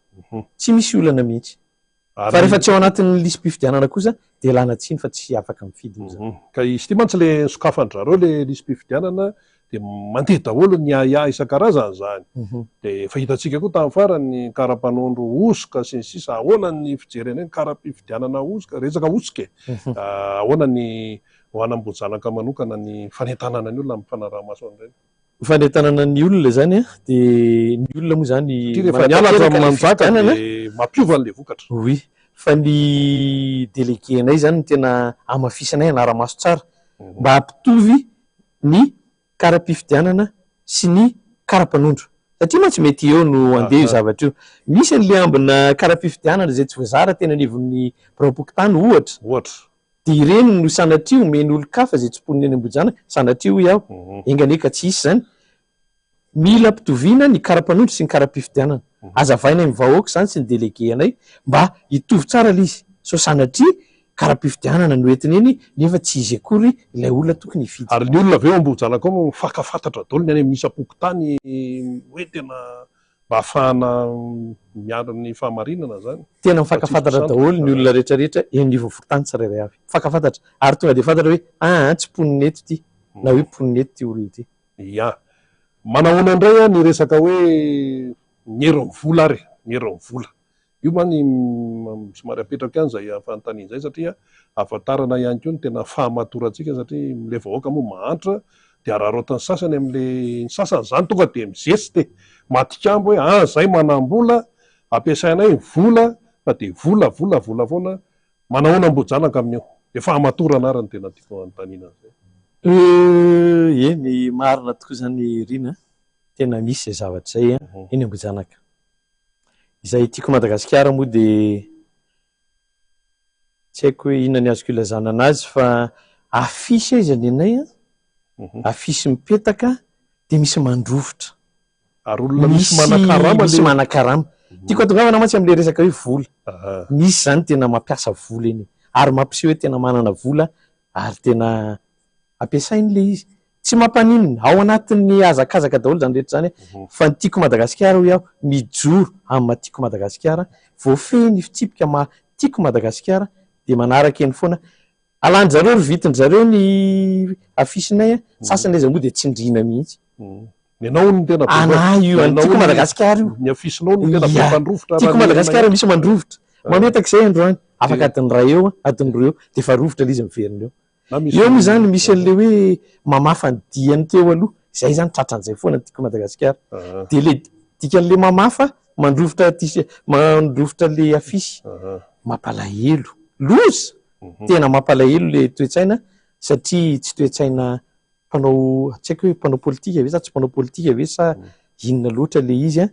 Tsy misy olana mihitsy. Fa rehefa tsy ao anatin'ny lisy mpifidianana kosa dia lana tsiny fa tsy afaka mifidy moa. Ka izy ty mantsy le sokafan-drareo le lisy mpifidianana dia mandeha daholo ny ahiahy isan-karazany zany. Dia efa hitantsika koa tamin'ny farany kara-panondro osoka sy ny sisa ahoana ny fijerena eny kara-pifidianana osoka resaka osoka ahoana ny ho anam-bojanaka manokana ny fanetanana ny olona amin'ny fanaraha-maso an'ireny. Fanetanana ny olona zany dia ny olona moa zany rehefa nialatra manjaka dia mampiova an'le vokatra. Oui, fa ny délégué anay zany tena amafisanay anara-maso tsara mba hampitovy ny kara-pifidianana sy ny kara-panondro satria mantsy mety eo no andeha io zavatra io. Misy an'le ambina kara-pifidianana zay tsy voazara tena anivon'ny birao-pokotany ohatra. Dia ireny no sanatria omeny olo-kafa zay tsy poniny eny Ambohijanaka sanatria ho iaho enganeka tsy hisy zany mila mpitoviana ny kara-panondro sy ny kara-pifidianana. Azavaina ny vahoaka zany sy ny délégué anay mba hitovy tsara izy so sanatria kara-pifidianana no entiny eny nefa tsy izy akory ilay olona tokony hifidy. Ary ny olona avy eo Ambohijanaka ao mifankafantatra daholo ny any amin'ny isa-pokotany hoe tena mba ahafahana miaro ny fahamarinana zany. Tena mifankafantatra daholo ny olona rehetrarehetra eny vokotany tsirairay avy. Mifankafantatra ary tonga dia fantatra hoe tsy poniny eto ity na hoe poniny eto ity olona ity. Ya. Manahoana indray ny resaka hoe ny heron'ny vola ary ny heron'ny vola. io ma ny somary apetraka any zay fanontaniana zay satria afantarana ihany koa ny tena fahamatorantsika satria le vahoaka moa mahantra de ararotan'ny sasany am'le sasany zany tonga de mizesy de matikambo hoe zay manam-bola ampiasainay vola fa de vola foana manahoana mbojanaka amin'io de fahamatorana ary ny tena tiako anontaniana zay. Eny marina tokoa zany rina tena misy zay zavatra zay eny ambojanaka izay tiako Madagasikara moa de tsy haiko hoe inona ny azoko ilazana anazy fa afisy izy any anay afisy mipetaka de misy mandrovotra ary olona misy manakarama tiako atongavana mantsy am'le resaka hoe vola misy zany tena mampiasa vola eny ary mampiseho hoe tena manana vola ary tena ampiasain'le izy tsy mampaninona ao anatin'ny azakazaka daholo zany rehetra zany fa ny tiako Madagasikara hoe aho mijoro amin'ny matiako Madagasikara voafeny fitsipika tiako Madagasikara de manaraka eny foana alany zareo ry vitiny zareo ny afisinay sasany izy moa de tsindrina mihitsy ianao ny tena io tiako Madagasikara io ny afisinao ny tena bepandrovotra tiako Madagasikara misy mandrovotra mametaka izay androany afaka adiny ray eo adiny roa eo de fa rovotra izy miverina eo moa zany misy an'le hoe mamafa ny diany teo aloha zay zany tratran'izay foana tiako Madagasikara de le dikan'le mamafa mandrovotra le afisy mampalahelo loza tena mampalahelo le toetsaina satria tsy toetsaina mpanao tsy haiko hoe mpanao politika ve sa tsy mpanao politika ve sa inona loatra le izy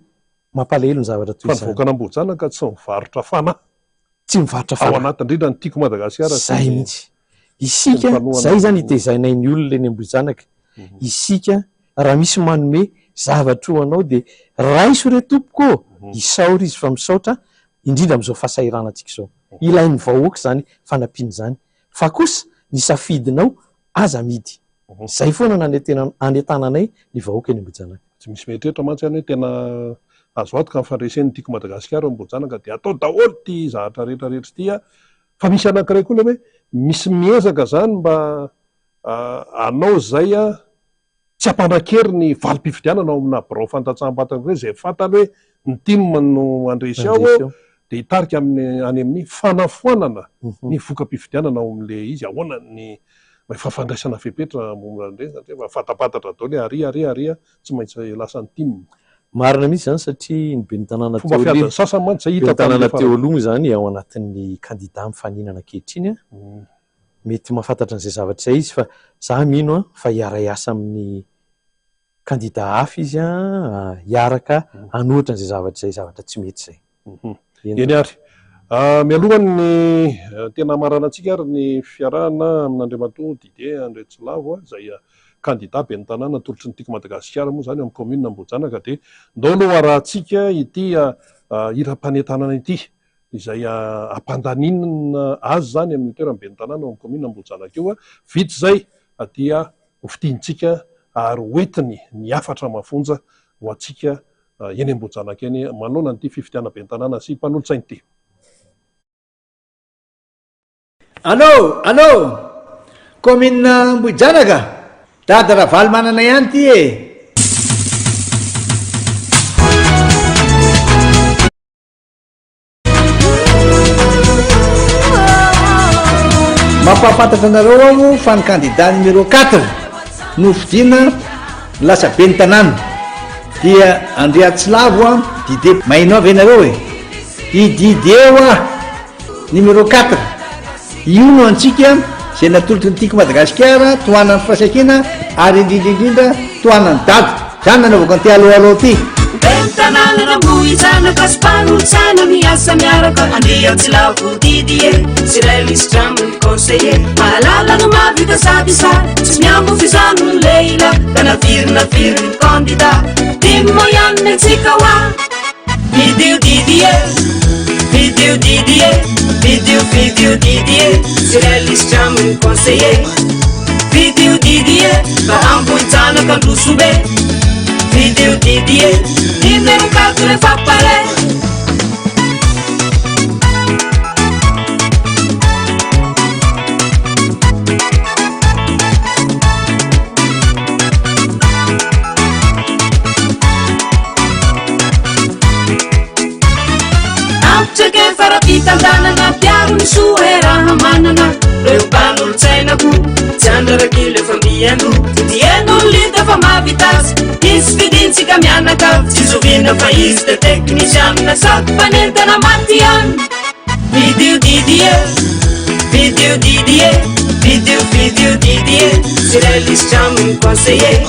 mampalahelo ny zavatra toy izany. Fa voaka nambojanaka tsy mivarotra fana tsy mivarotra fana ao anatin' indrindra ny tiako Madagasikara zay mihitsy isika zay zany itezainay ny olona eny ambojanaka isika raha misy manome zavatra ho anao de raiso re tompoko isaory izy fa misaotra indrindra am'izao fahasahiranantsika zao ilain'ny vahoaka zany fanampiany zany fa kosa ny safidinao aza midy zay foana nanetananay ny vahoaka eny ambojanaka tsy misy meritreritra mantsy any hoe tena azo atoka ny fandresen'ny tiako Madagasikara ambojanaka de atao daholo ty zavatra rehetrarehetra tya fa misy anankiray koa le hoe misy miezaka zany mba anao zay tsy ampanankery ny valim-pifidianana ao amina birao fantatsaham-batana hoe zay fantany hoe ny timma no andresy ao de hitarika any amin'ny fanafoanana ny voka-pifidianana ao am'le izy ahoana ny fafandraisana fepetra momandre satria fatapatatra daholo hoe tsy maintsy lasan'ny timma marina mihitsy zany satria ny be ny tanàna sasany mantsy zay hita tanàna teo aloha zany ao anatin'ny kandida mifaninana ankehitriny mety mahafantatra an'izay zavatra zay izy fa za mino fa hiara-iasa amin'ny kandida hafa izy hiaraka anohatra an'izay zavatra tsy mety zay eny ary mialohany ny tena maranantsika ary ny fiarahana amin'Andriamatoa Didier Andretsilavo zay kandida be ny tanàna tolotry ny tiako Madagasikara moa zany amin'ny commune Ambojanaka de ndao aloha arahantsika ity iram-panetanana ity izay ampandaninana azy zany amin'ny toerana be ny tanàna amin'ny commune Ambojanaka io vitsy zay dia hofitintsika ary hoentiny ny afatra mafonja ho atsika eny Ambojanaka eny manona nyity fifidiana be ny tanàna sy mpanolotsainy ity. Allô commune Ambojanaka dada Ravaly manana ihany ty mampahafantatra anareo aho fa ny candidat numéro 4 no fidina lasa be ny tanàna dia Andriatsilavo Didier maino avy ianareo i Didier numéro 4 io no antsika zay natolotry ny tiako Madagasikara tohanany fahasakina ary indrindrindrindra tohanany dady zany nanaovako an'ty aloha ty bentanana rambohizanaka sy mpanolotsana miasa miaraka Andriatsilavo Didier Sirel Istramony conseiller mahalala no mavita sady sady tsy miambo fizanony leila tanavirina viriny candidat dimmo ihany antsika hoa video Didier video Didier video Didier Sirel Istramony conseiller video Didier mba ambohizanaka androsobe video Didier numéro 4 rehefa pare soe raha manana reo mpanolo-tsainako tsy andrarakile fa miando tienolita fa mahavitazy isy fidintsika mianaka tsy zovina fa izy de teknisianina sady mpanentana maty any video didie video didie video didie sirailisitra aminy conseiller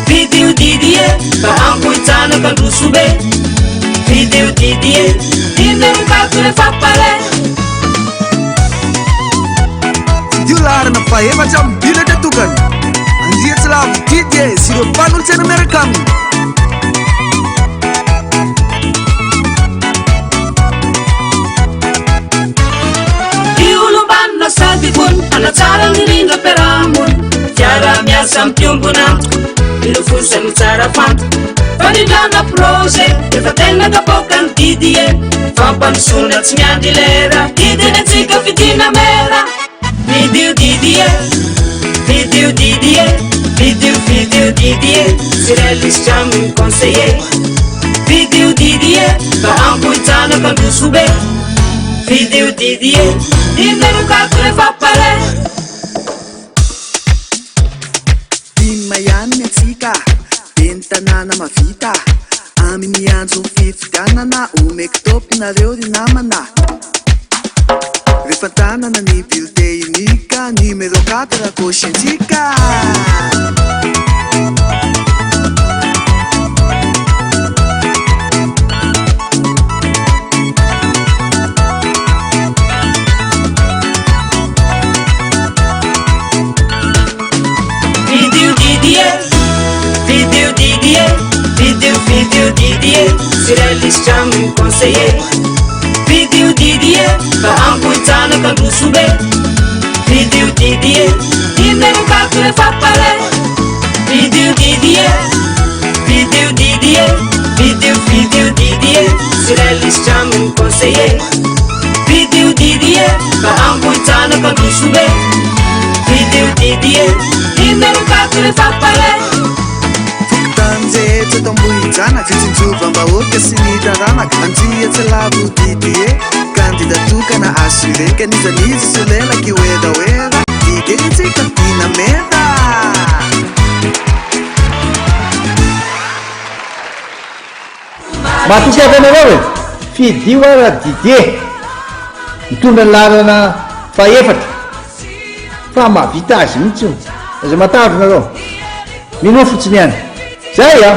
video didie fa ampoitsanaka androsobe video didie inerokatole fapare io laharana faefatra mibilatra tokany andriatsy lavo didie sy ireo mpanolo-tsaina miaraka aminy iolombanina sady vony anatsara nirindra piarahamony fiara miasa mipiombona ilo fosany tsara fanto fanidrana projet efa tena kapokany didie fampanosona tsy miandry lera didiny atsika fidina mera video didie video didie video didie sirailisitra aminy conseiller video didie fa ampoitsanaka androsobe video didie inerokatole fapare dima ihany atsika deny tanàna mavita amy mianjo fifidianana omeko topinareo ry namana rehefa tanana ny bilde unika numero 4 koshentsika video didie sirailisitra aminy conseiller video didie fa ampoitsanaka androsobe video didie inerokatole fapare video didie video didie sirailisitra aminy conseiller video didie fa ampoitsanaka androsobe video didie inerokatole fapare tanjetra tambohijana fitsinjovambahoaka sy ny taranaka anjiatsy lavo didie kandidatokana asure kanizanizy solelaka oeraoera didetsika dina meda matokavanareo e fidio ara didie mitondra ny larana faefatra fa mahavita azy mihitsy aza matavonareo minofo tsy niany zay a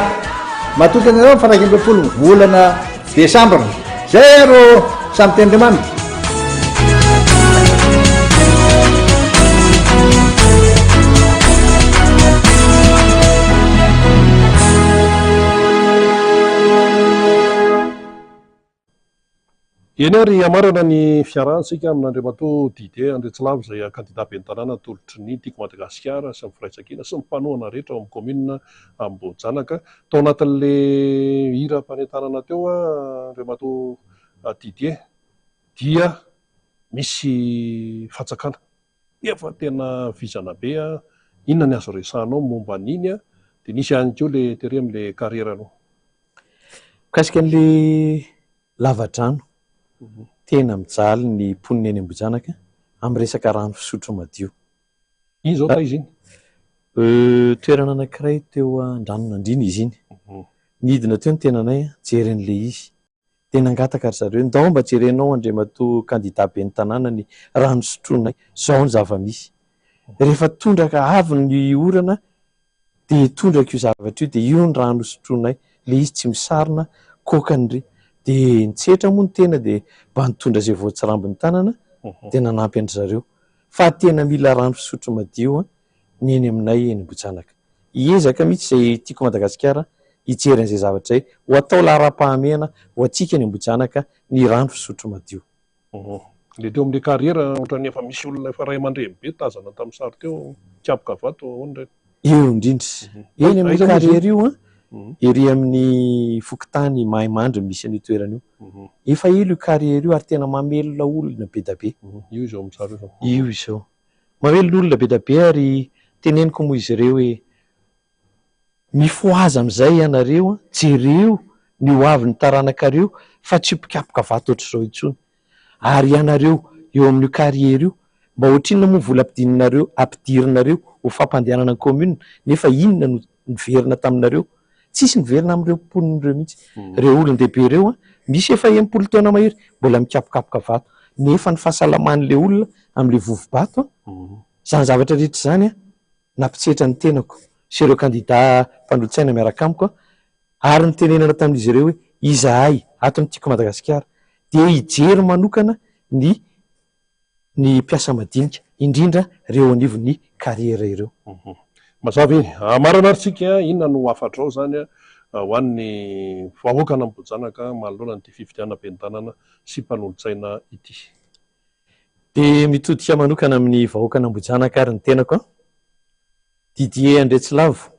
matoka anareo faraiky amby folo volana desambra zay aro samy tenandriamanitra eny ary amarana ny fiarahantsika amin'andriamato didie andretsilavo zay kandida be ny tanàna tolotry ny tiako madagasikara sy mifiraitsakina sy mipanohana rehetra ao amin'ny commune ambonjanaka tao anatin'le hira mpanentanana teo a andriamato didie dia misy fatsakana efa tena vizana be a inona ny azo resanao momba an'iny a de nisy ihany keo le tery am'le karieranao mikasika an'le lavadrano tena mijaly ny poniny eny ambojanaka amin'ny resaka rano fisotro madio iny zao ta izy iny toerana anankiray teo andranonandrina izy iny nidina teo ny tenanay jeren'le izy tena angataka ry zareo ndao mba jerenao andriamato kandida be ny tanàna ny rano sotroanay zao ny zava-misy rehefa tondraka avy ny orana de tondraka io zavatra io de io ny rano sotroanay le izy tsy misarona kokanyre de nitsetra moa ny tena de mba nitondra zay voatsirambiny tanana de nanampy andry zareo fa tena mila rano fisotro madio ny eny aminay eny Bojanaka iezaka mihitsy zay tiako Madagasikara hijeren'izay zavatra zay ho atao lahara-pahamehana ho atsika eny Bojanaka ny rano fisotro madio le teo amin'le kariera ohatrany efa misy olona efa ray aman-dreny be tazana tamin'ny sary teo kiapoka vato onre eo indrindra eny amin'ny kariera io ery amin'ny fokotany Maimandry misy an'io toerana io efa ilo io kariera io ary tena mamelona olona be da be io izao mitsara izao io izao mamelona olona be da be ary teneniko moa izy ireo hoe mifoaza amin'izay ianareo jereo ny ho avy ny taranakareo fa tsy mpikapoka vato ohatr'izao intsony ary ianareo eo amin'io carrière io mba ohatrinona moa vola ampidirinareo ho fampandehanana ny commune nefa inona no niverina taminareo tsisy niverina amin'ireo mponin'ireo mihitsy reo olon-dehibe ireo misy efa 10 taona mahery mbola mikapokapoka vato nefa ny fahasalaman'le olona amin'le vovobato zany zavatra rehetra zany nampitsetra ny tenako sy ireo kandida mpandrontsaina miaraka amiko ary nitenenana tamin'izy ireo hoe izahay ato nytiako Madagasikara dia hijery manokana ny mpiasa madinika indrindra reo anivon'ny carrière ireo. Mazava iny maranaritsika inona no afatrao zany ho an'ny vahoaka Nambojanaka manoloana ny fifidianana bentanana sy mpanolontsaina ity. Dia mitodika manokana amin'ny vahoaka Nambojanaka ary ny tenako Didier Andretsilavo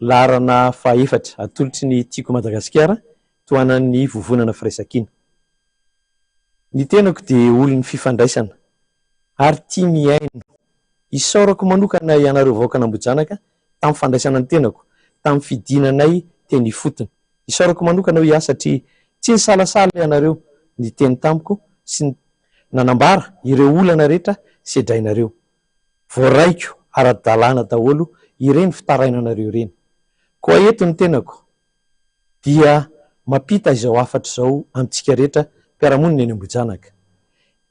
larana fahaefatra atolotry ny tiako Madagasikara toanan'ny vovonana firaisan-kina. Ny tenako dia olon'ny fifandraisana ary tia miaino. Isaorako manokana ianareo vahoaka Nambojanaka tamin'ny fandraisana ny tenako tamin'ny fidinanay teny fotony. Isaorako manokana ho satria tsy nisalasala ianareo ny teny tamiko sy nanambara ireo olana rehetra sedrainareo. Voaraiko ara-dalàna daholo ireny fitarainanareo ireny. Koa eto ny tenako dia mampita izao afatra izao amintsika rehetra mpiaramonina eny Ambojanaka.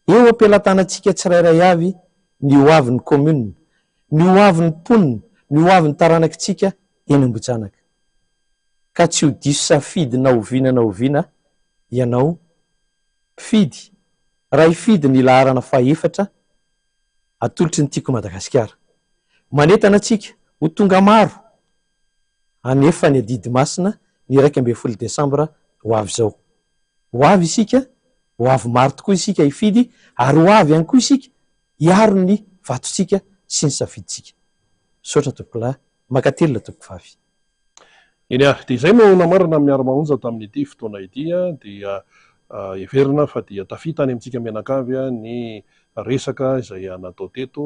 Eo ampelantanantsika tsirairay avy ny hoavin'ny commune, ny hoavin'ny mponina, ny hoavin'ny taranakitsika eny Ambojanaka. Ka tsy ho diso safidy na oviana ianao mpifidy raha hifidy ny laharana fahaefatra atolotry ny tiako Madagasikara. Manentana antsika ho tonga maro anefa ny adidy masina ny 1 Desambra ho avy izao. Ho avy isika, ho avy maro tokoa isika hifidy ary ho avy ihany koa isika hiaro ny vatotsika sy ny safiditsika. Saotra tompolahy, makatelona tompovavy. Eny dia izay no namarana miara-mahonja tamin'ity fotoana ity dia heverina fa dia tafitany amintsika mianakavy ny resaka izay natao teto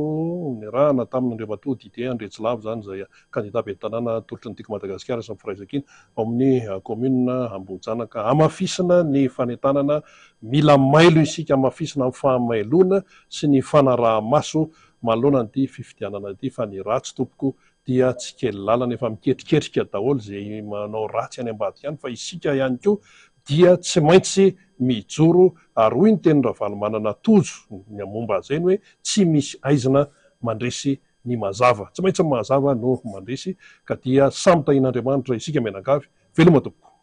ny rahana tamin'Andriamatoa Didier Andretsilavo zany izay kandida bentanana tolotry ny tiako Madagasikara sy ny firaisan-kina ao amin'ny commune Ambojanaka hamafisina ny fanentanana mila mailo isika hamafisina amin'ny fahamailona sy ny fanaraha-maso manoloana an'ity fifidianana ity fa ny ratsy tompoko dia tsy kely lalana efa miketriketrika daholo izay manao ratsy any ambadika ihany fa isika ihany koa dia tsy maintsy mijoro ary hoy ny teny Ravalo manana tojo ny momba zay hoe tsy misy aizina mandresy ny mazava, tsy maintsy mazava no mandresy ka dia samy tahin'Andriamanitra isika mianakavy veloma tompoko.